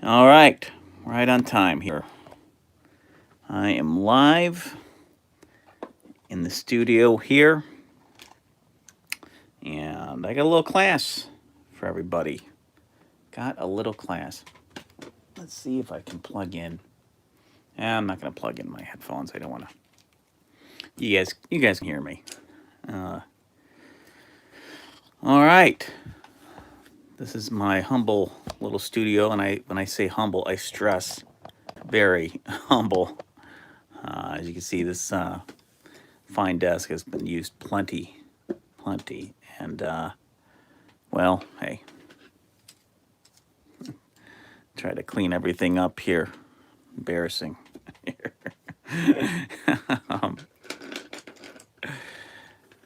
All right, right on time here. I am live in the studio here, and I got a little class for everybody. Got a little class. Let's see if I can plug in. I'm not going to plug in my headphones. I don't want to. You guys can hear me. All right. This is my humble little studio, and when I say humble, I stress very humble. As you can see, this fine desk has been used plenty, and well, hey, try to clean everything up here. Embarrassing. um,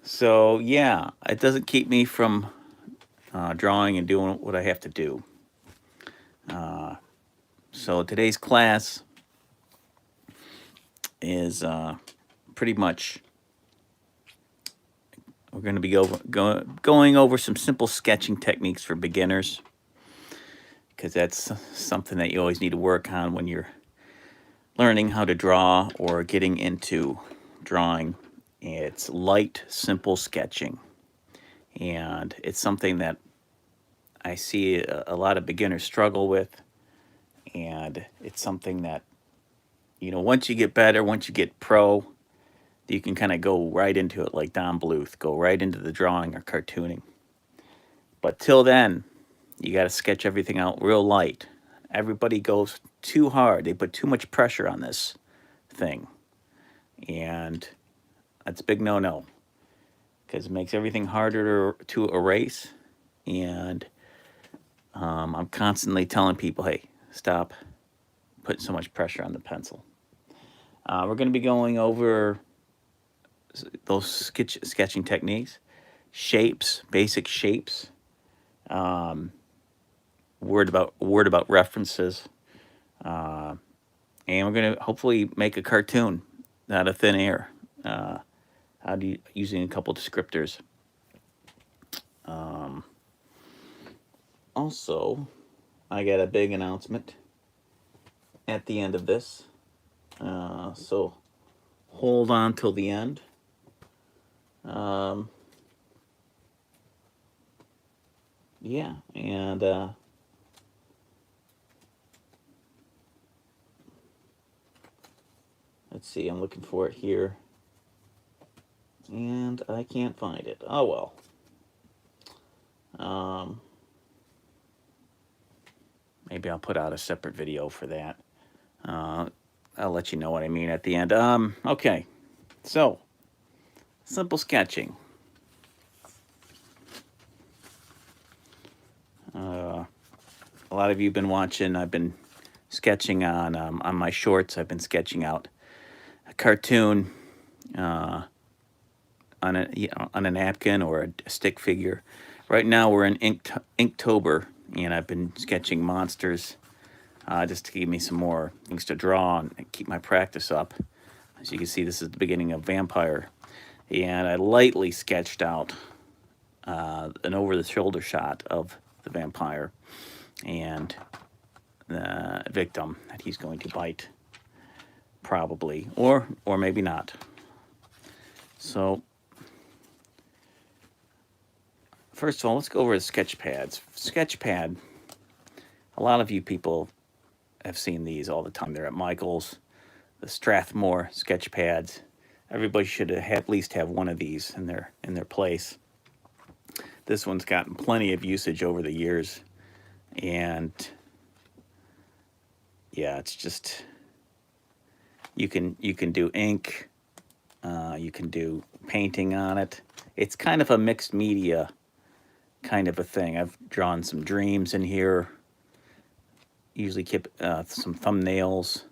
so yeah, it doesn't keep me from drawing and doing what I have to do. So today's class is pretty much we're going to be going over some simple sketching techniques for beginners, because that's something that you always need to work on when you're learning how to draw or getting into drawing. It's light, simple sketching, and it's something that I see a lot of beginners struggle with, and it's something that, once you get better, once you get pro, you can kind of go right into it like Don Bluth, go right into the drawing or cartooning. But till then, you got to sketch everything out real light. Everybody goes too hard. They put too much pressure on this thing. And that's a big no-no, because it makes everything harder to erase. And I'm constantly telling people, hey, stop putting so much pressure on the pencil. We're going to be going over those sketching techniques, shapes, basic shapes, word about references, and we're going to hopefully make a cartoon out of thin air, using a couple descriptors. Also, I got a big announcement at the end of this, so hold on till the end. Yeah, and let's see, I'm looking for it here, and I can't find it. Oh well. Maybe I'll put out a separate video for that. I'll let you know what I mean at the end. Okay, so simple sketching. A lot of you have been watching. I've been sketching on my shorts. I've been sketching out a cartoon on a napkin or a stick figure. Right now we're in Inktober, and I've been sketching monsters just to give me some more things to draw and keep my practice up. As you can see, this is the beginning of Vampire, and I lightly sketched out an over-the-shoulder shot of the vampire and the victim that he's going to bite, probably, or maybe not. So first of all, let's go over the sketch pads. Sketchpad, a lot of you people have seen these all the time. They're at Michael's, the Strathmore sketch pads. Everybody should at least have one of these in their place. This one's gotten plenty of usage over the years, and yeah, it's just you can do ink, you can do painting on it. It's kind of a mixed media kind of a thing. I've drawn some dreams in here. Usually keep some thumbnails.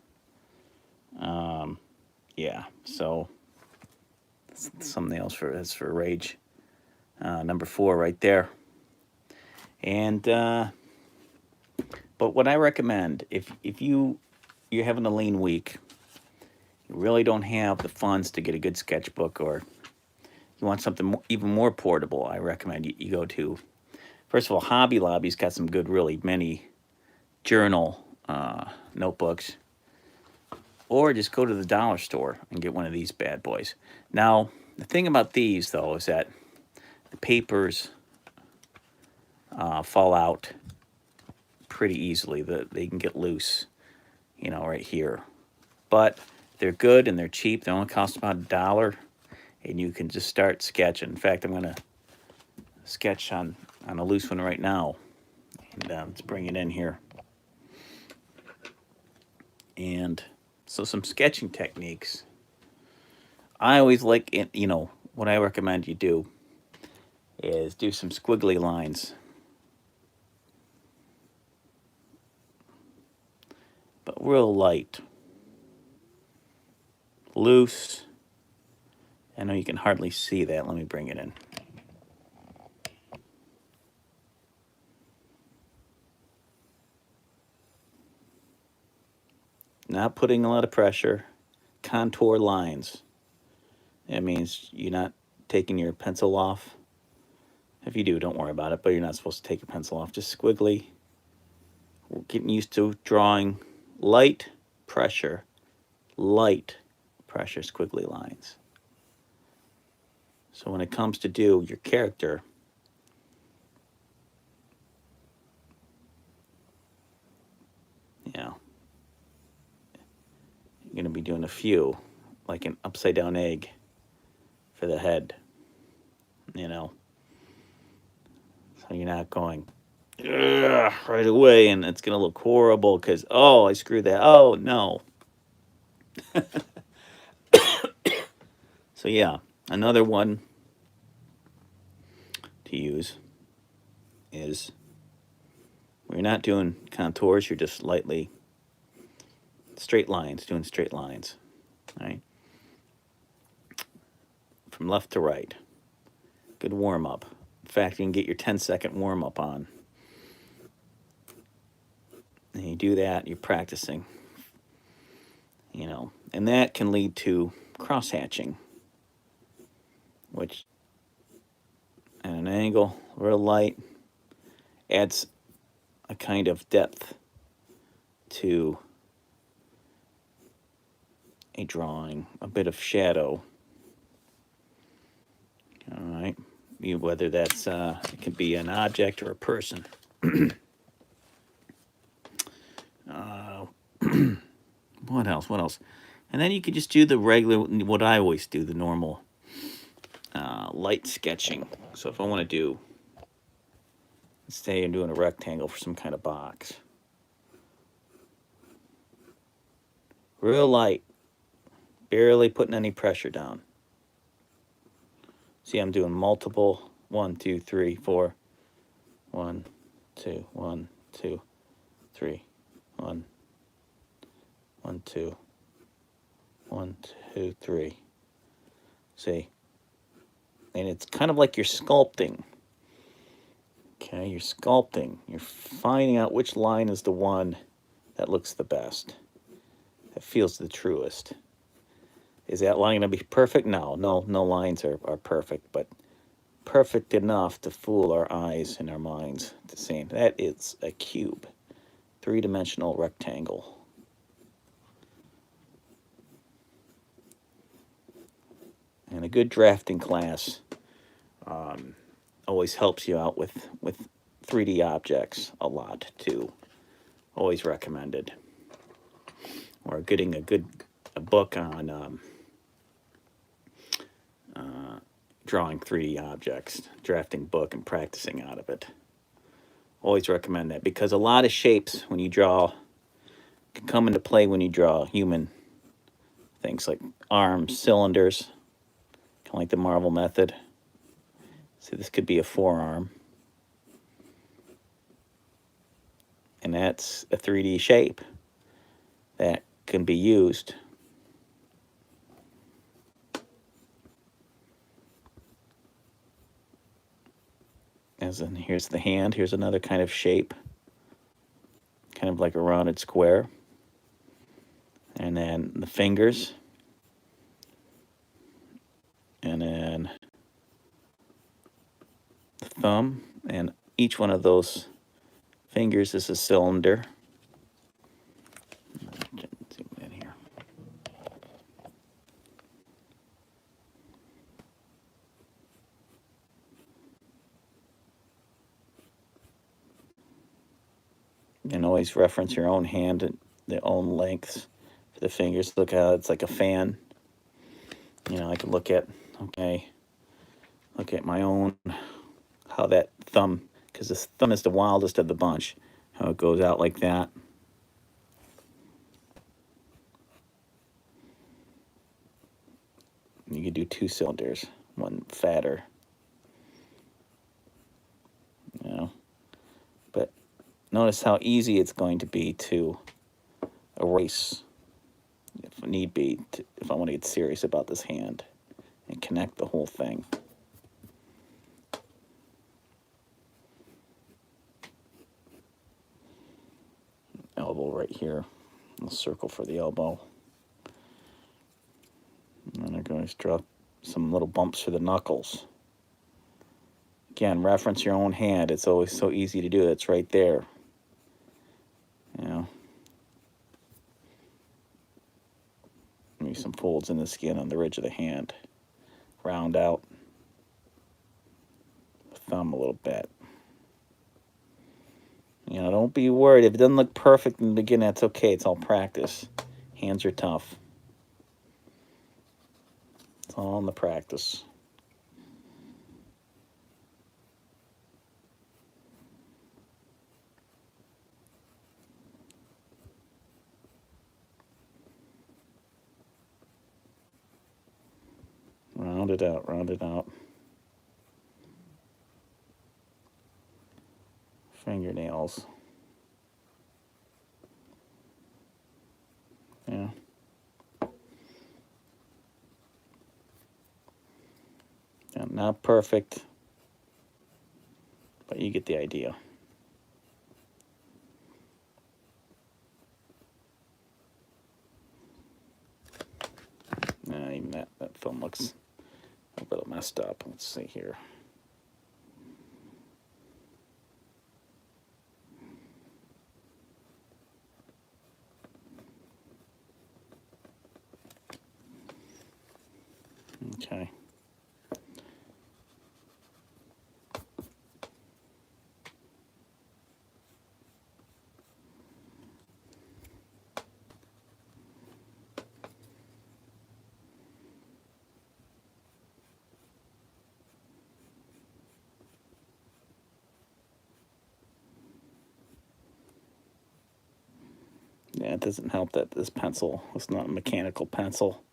Yeah, so thumbnails that's for Rage. Number 4 right there. And but what I recommend, if you're having a lean week, you really don't have the funds to get a good sketchbook, or you want something even more portable, I recommend you go to, first of all, Hobby Lobby's got some good, really mini journal notebooks, or just go to the dollar store and get one of these bad boys. Now, the thing about these, though, is that the papers fall out pretty easily. They can get loose, right here. But they're good and they're cheap. They only cost about $1, and you can just start sketching. In fact, I'm going to sketch on a loose one right now. And let's bring it in here. And so some sketching techniques. I always like it, what I recommend you do is do some squiggly lines. But real light. Loose. I know you can hardly see that. Let me bring it in. Not putting a lot of pressure. Contour lines. That means you're not taking your pencil off. If you do, don't worry about it, but you're not supposed to take your pencil off. Just squiggly. We're getting used to drawing light pressure, squiggly lines. So when it comes to do your character, you're going to be doing a few, like an upside down egg for the head, So you're not going right away and it's going to look horrible because, I screwed that. Oh, no. So, yeah, another one to use is when you're not doing contours, you're just lightly doing straight lines, right? From left to right. Good warm-up. In fact, you can get your 10-second warm-up on. And you do that, you're practicing, and that can lead to cross-hatching, which at an angle, real light, adds a kind of depth to a drawing, a bit of shadow. All right, whether that's it could be an object or a person. What else? And then you could just do the regular, what I always do, the normal light sketching. So if I want to do, let's say I'm doing a rectangle for some kind of box. Real light, barely putting any pressure down. See, I'm doing multiple, 1, 2, 3, 4, 1, 2, 1, 2, 3, 1, 1, 2, 1, 2, 3. See? And it's kind of like you're sculpting. Okay, you're sculpting. You're finding out which line is the one that looks the best, that feels the truest. Is that line going to be perfect? No lines are perfect, but perfect enough to fool our eyes and our minds at the same. That is a cube, 3-dimensional rectangle. And a good drafting class always helps you out with 3D objects a lot too. Always recommended. Or getting a book on drawing 3D objects, drafting book and practicing out of it. Always recommend that because a lot of shapes when you draw can come into play when you draw human things like arms, cylinders, kind of like the Marvel method. So this could be a forearm. And that's a 3D shape that can be used. As in, here's the hand, here's another kind of shape, kind of like a rounded square. And then the fingers. And then the thumb. And each one of those fingers is a cylinder. You can always reference your own hand and their own lengths for the fingers. Look how it's like a fan. You know, I can look at, okay, look at my own, how that thumb, because this thumb is the wildest of the bunch, how it goes out like that. You could do 2 cylinders, one fatter, you know. But notice how easy it's going to be to erase, if need be, if I want to get serious about this hand and connect the whole thing. Elbow right here, a circle for the elbow. And then I'm going to draw some little bumps for the knuckles. Again, reference your own hand. It's always so easy to do. It's right there. You know. Maybe some folds in the skin on the ridge of the hand. Round out the thumb a little bit. You know, don't be worried. If it doesn't look perfect in the beginning, that's okay. It's all practice. Hands are tough. It's all in the practice. Round it out, round it out. Fingernails. Yeah. Yeah, not perfect, but you get the idea. Even that film looks a little messed up. Let's see here. Okay. Yeah, it doesn't help that this pencil is not a mechanical pencil.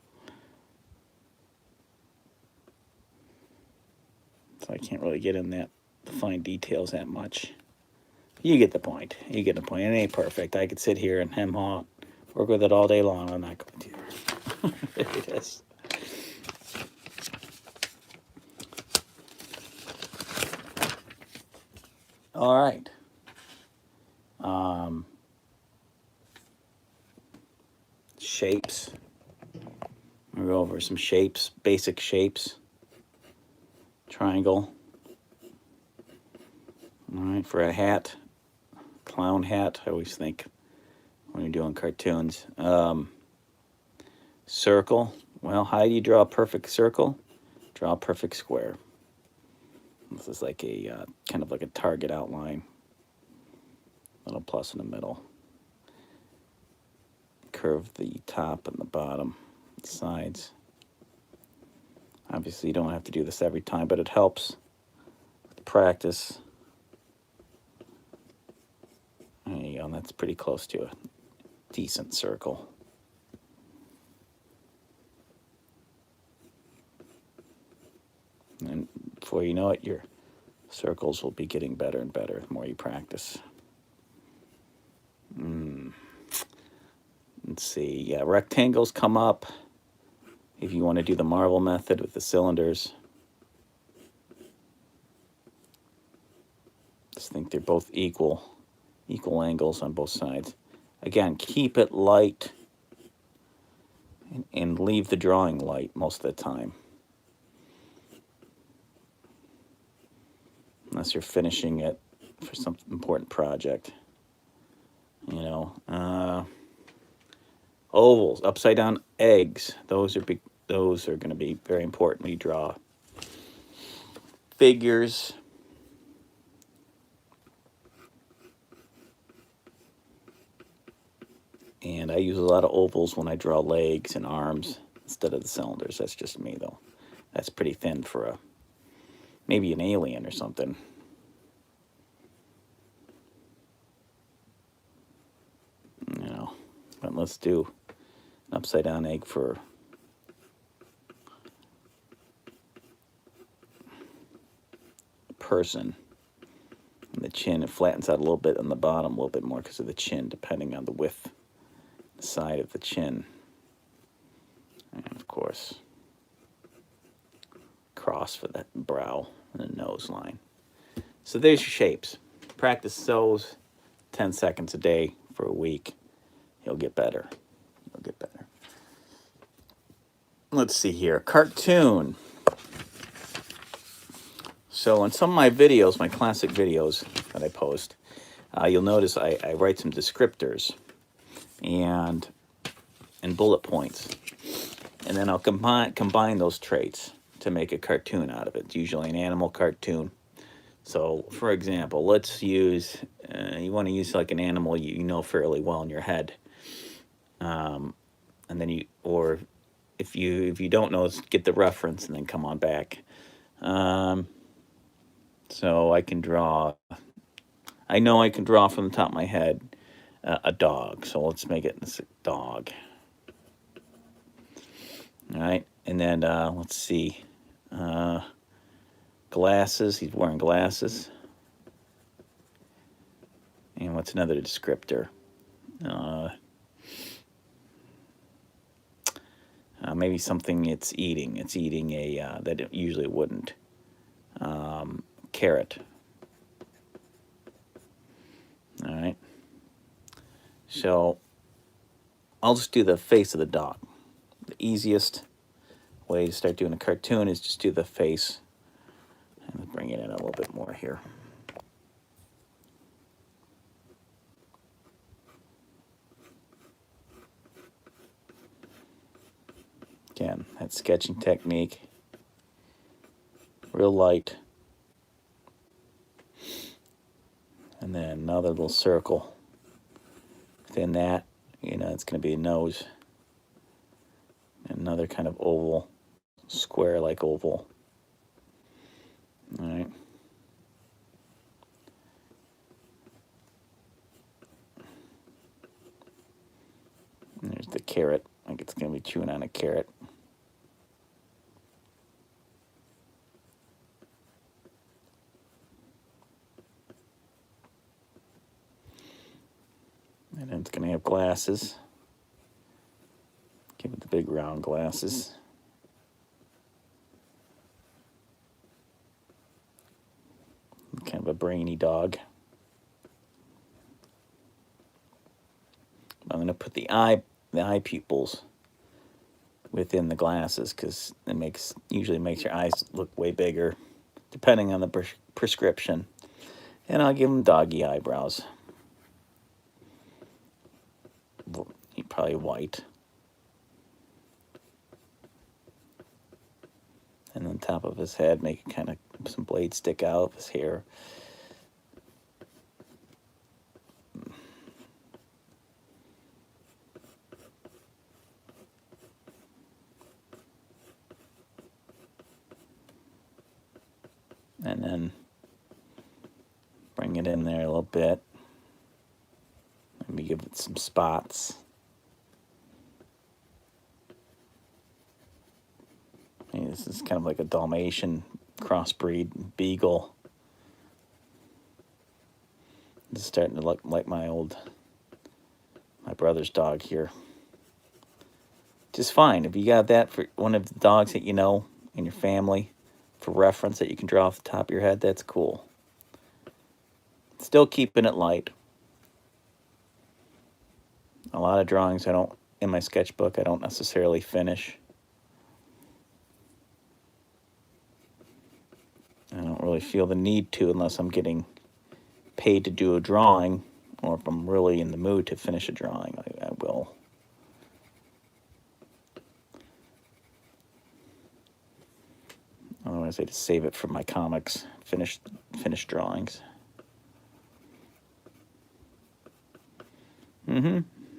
So I can't really get in that fine details that much. You get the point. You get the point. It ain't perfect. I could sit here and hem-haw, work with it all day long. I'm not going to. There it is. All right. Shapes. We'll go over some shapes, basic shapes. Triangle. All right, for a hat, clown hat, I always think when you're doing cartoons. Circle. Well, how do you draw a perfect circle? Draw a perfect square. This is like a kind of like a target outline. Little plus in the middle. Curve the top and the bottom, sides. Obviously, you don't have to do this every time, but it helps with practice. There you go. That's pretty close to a decent circle. And before you know it, your circles will be getting better and better the more you practice. Let's see. Yeah, rectangles come up if you want to do the marble method with the cylinders. Just think they're both equal angles on both sides. Again, keep it light and leave the drawing light most of the time. Unless you're finishing it for some important project. You know, ovals, upside down eggs. Those are big. Those are going to be very important when you draw figures. And I use a lot of ovals when I draw legs and arms instead of the cylinders. That's just me, though. That's pretty thin for a maybe an alien or something. You know, but let's do an upside down egg for a person. And the chin, it flattens out a little bit on the bottom, a little bit more because of the chin, depending on the width, the side of the chin. And of course, cross for that brow and the nose line. So there's your shapes. Practice those 10 seconds a day for a week. You'll get better. You'll get better. Let's see here. Cartoon. So in some of my videos, my classic videos that I post, you'll notice I write some descriptors and bullet points. And then I'll combine those traits to make a cartoon out of it. It's usually an animal cartoon. So, for example, let's use, you want to use like an animal you know fairly well in your head. And then or if you don't know, get the reference and then come on back. So I can draw, I know I can draw from the top of my head a dog. So let's make it this dog. All right, and then let's see, glasses, he's wearing glasses. And what's another descriptor? Maybe something it's eating. It's eating a, that it usually wouldn't. Carrot. All right. So I'll just do the face of the dog. The easiest way to start doing a cartoon is just do the face. And bring it in a little bit more here. Again, that sketching technique. Real light. And then another little circle. Within that, you know, it's going to be a nose. Another kind of oval, square-like oval. All right. And there's the carrot. Like it's going to be chewing on a carrot. And then it's going to have glasses. Give it the big round glasses. Kind of a brainy dog. I'm going to put the eye pupils within the glasses because it usually makes your eyes look way bigger, depending on the prescription. And I'll give them doggy eyebrows. Probably white. And on top of his head, make kind of some blades stick out of his hair. And then bring it in there a little bit. Maybe give it some spots. Maybe this is kind of like a Dalmatian crossbreed beagle. This is starting to look like my brother's dog here. Just fine. If you got that for one of the dogs that you know in your family for reference that you can draw off the top of your head, that's cool. Still keeping it light. A lot of drawings in my sketchbook, I don't necessarily finish. I don't really feel the need to unless I'm getting paid to do a drawing, or if I'm really in the mood to finish a drawing, I will. Otherwise, I just save it for my comics, finished drawings.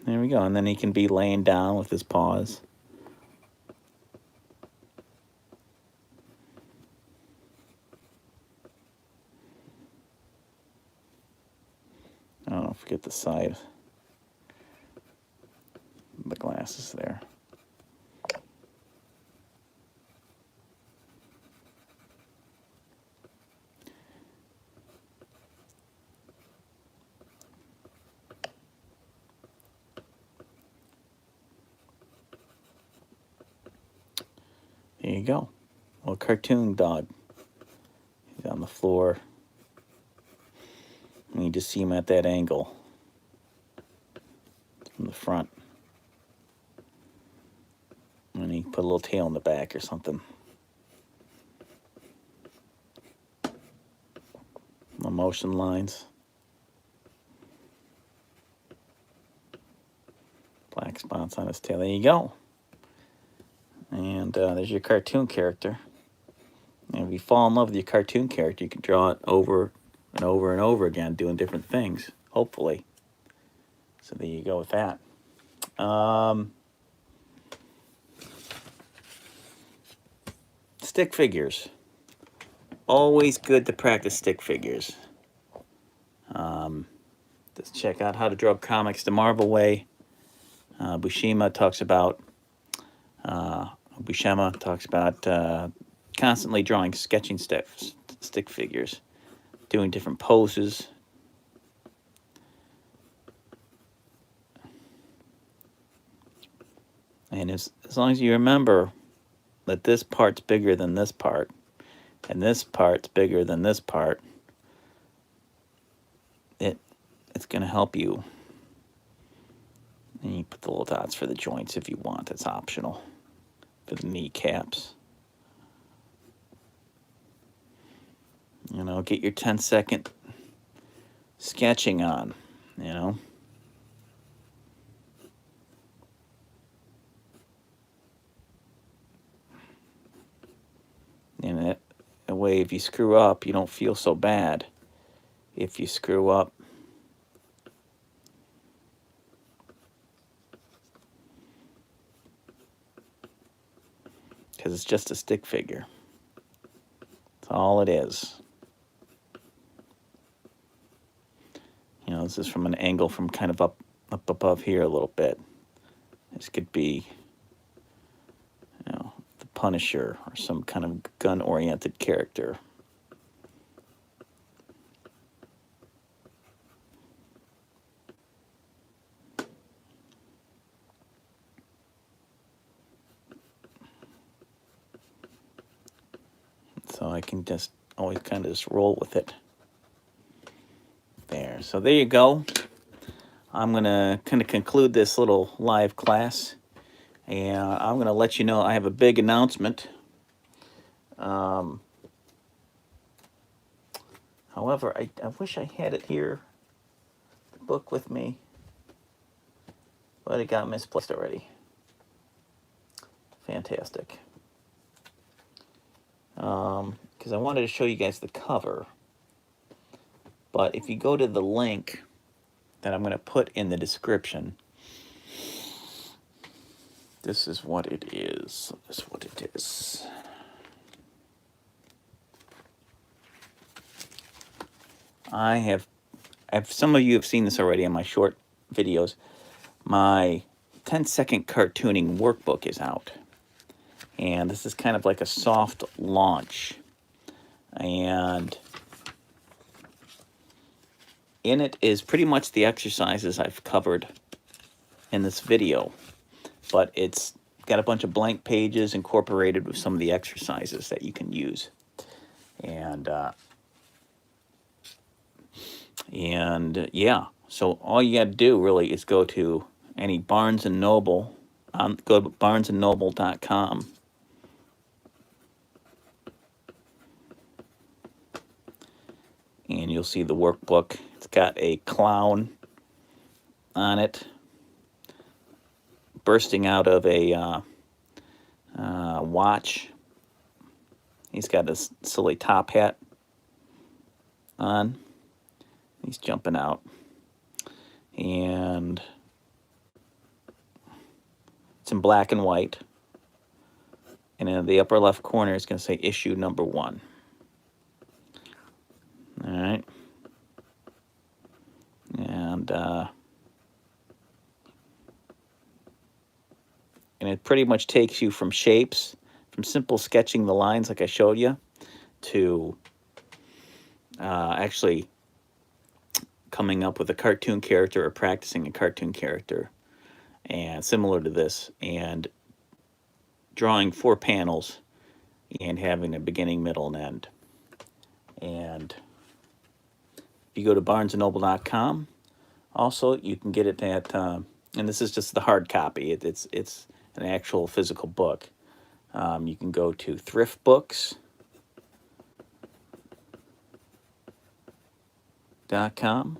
There we go. And then he can be laying down with his paws. Oh, don't forget the side, the glasses there. There you go. Well, cartoon dog. He's on the floor. And you just see him at that angle from the front. And he put a little tail in the back or something. The motion lines. Black spots on his tail. There you go. And there's your cartoon character. And if you fall in love with your cartoon character, you can draw it over and over and over again, doing different things, hopefully. So there you go with that. Stick figures. Always good to practice stick figures. Just check out How to Draw Comics the Marvel Way. Buscema talks about constantly drawing, sketching stick figures, doing different poses. And as long as you remember that this part's bigger than this part, and this part's bigger than this part, it's going to help you. And you put the little dots for the joints if you want. It's optional. For the kneecaps. You know, get your 10-second sketching on, you know. And that way, if you screw up, you don't feel so bad if you screw up. Because it's just a stick figure. That's all it is. You know, this is from an angle from kind of up above here a little bit. This could be, you know, the Punisher or some kind of gun-oriented character. So I can just always kind of just roll with it. There. So there you go. I'm going to kind of conclude this little live class. And I'm going to let you know I have a big announcement. However, I wish I had it here, the book with me. But it got misplaced already. Fantastic. Because I wanted to show you guys the cover. But if you go to the link that I'm going to put in the description, this is what it is. This is what it is. Some of you have seen this already in my short videos. My 10-second cartooning workbook is out. And this is kind of like a soft launch. And in it is pretty much the exercises I've covered in this video. But it's got a bunch of blank pages incorporated with some of the exercises that you can use. And yeah, so all you got to do really is go to any Barnes & Noble. Go to barnesandnoble.com. And you'll see the workbook. It's got a clown on it, bursting out of a watch. He's got this silly top hat on. He's jumping out. And It's in black and white. And in the upper left corner, it's going to say issue number 1. All right. And it pretty much takes you from shapes, from simple sketching the lines like I showed you, to actually coming up with a cartoon character or practicing a cartoon character, and similar to this, and drawing 4 panels and having a beginning, middle, and end. And if you go to barnesandnoble.com, also you can get it at, and this is just the hard copy. It's an actual physical book. You can go to thriftbooks.com.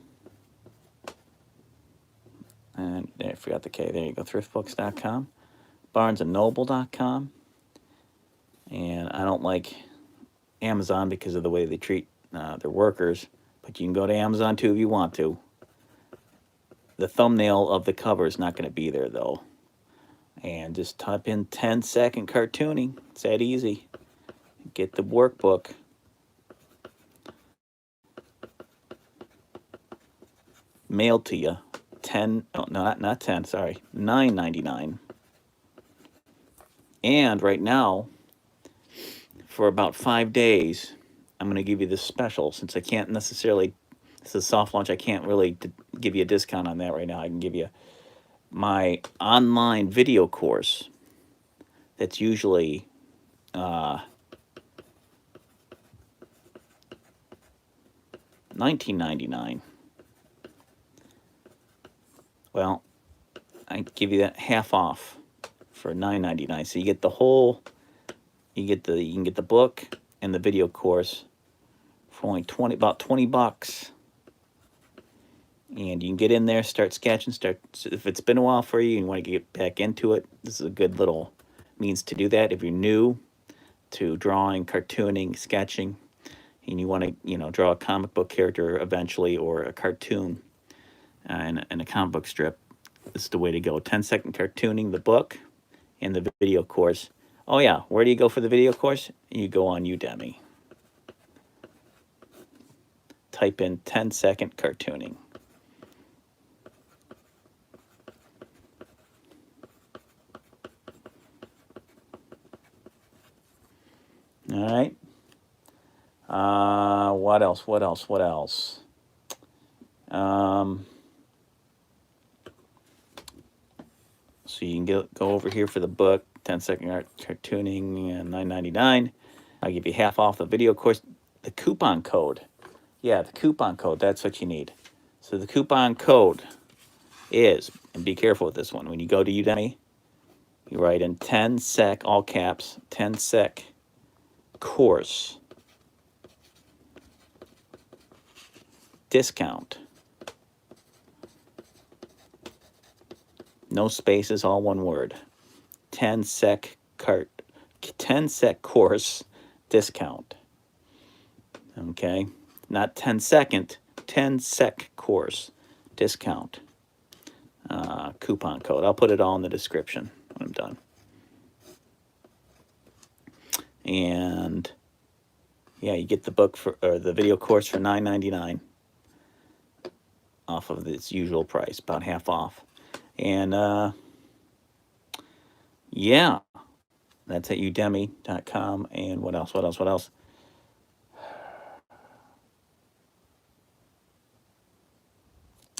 And I forgot the K. There you go. Thriftbooks.com. barnesandnoble.com. And I don't like Amazon because of the way they treat their workers, but you can go to Amazon too if you want to. The thumbnail of the cover is not going to be there though. And just type in 10-second cartooning. It's that easy. Get the workbook. Mailed to you. Not 10, sorry. $9.99. And right now, for about 5 days, I'm going to give you this special. Since I can't necessarily, this is soft launch, I can't really give you a discount on that right now. I can give you my online video course that's usually $19.99. Well, I give you that half off for $9.99. So you get the whole, you can get the book and the video course for only about 20 bucks. And you can get in there, start sketching, if it's been a while for you and you want to get back into it, this is a good little means to do that. If you're new to drawing, cartooning, sketching, and you want to, draw a comic book character eventually, or a cartoon and a comic book strip, this is the way to go. 10-second cartooning, the book, and the video course. Oh yeah, where do you go for the video course? You go on Udemy. Type in 10-second cartooning. All right. What else? So you can go over here for the book, 10-second cartooning, and $9.99. I'll give you half off the video course. The coupon code. Yeah, the coupon code. That's what you need. So the coupon code is, and be careful with this one, when you go to Udemy, you write in 10-sec, all caps, 10-sec course discount. No spaces, all one word. 10-sec course discount. Okay? Not 10-second, 10-sec course discount. Coupon code. I'll put it all in the description when I'm done. And yeah, you get the book or the video course for $9.99 off of its usual price, about half off. And yeah, that's at udemy.com. And what else?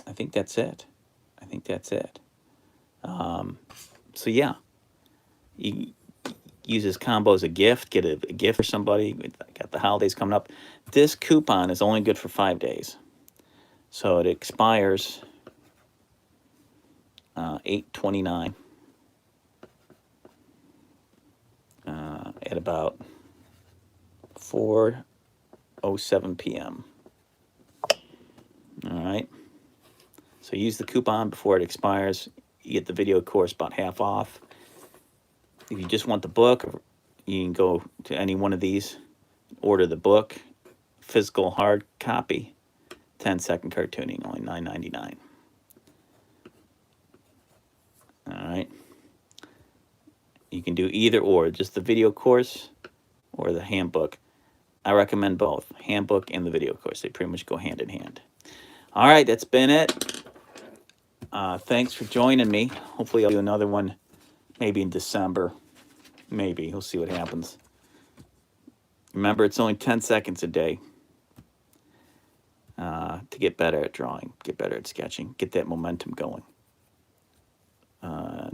I think that's it. So yeah, you use this combo as a gift. Get a gift for somebody. Got the holidays coming up. This coupon is only good for 5 days. So it expires 8/29 at about 4:07 p.m. All right. So use the coupon before it expires. You get the video course about half off. If you just want the book, you can go to any one of these, order the book, physical hard copy, 10-second cartooning, only $9.99. All right. You can do either or, just the video course or the handbook. I recommend both, handbook and the video course. They pretty much go hand in hand. All right, that's been it. Thanks for joining me. Hopefully I'll do another one maybe in December. Maybe. We'll see what happens. Remember, it's only 10 seconds a day to get better at drawing, get better at sketching, get that momentum going.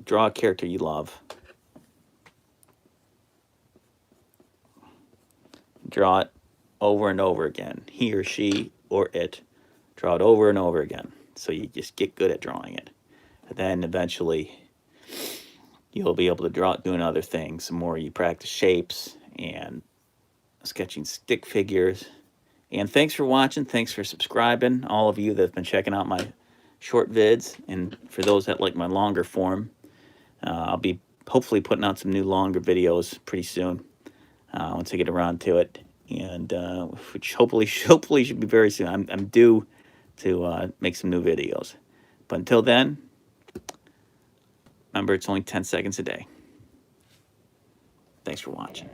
Draw a character you love. Draw it over and over again. He or she or it. Draw it over and over again. So you just get good at drawing it. And then eventually you'll be able to draw it doing other things. The more you practice shapes and sketching stick figures. And thanks for watching. Thanks for subscribing. All of you that have been checking out my short vids. And for those that like my longer form, I'll be hopefully putting out some new longer videos pretty soon once I get around to it. And which hopefully should be very soon. I'm due to make some new videos. But until then, remember, it's only 10 seconds a day. Thanks for watching.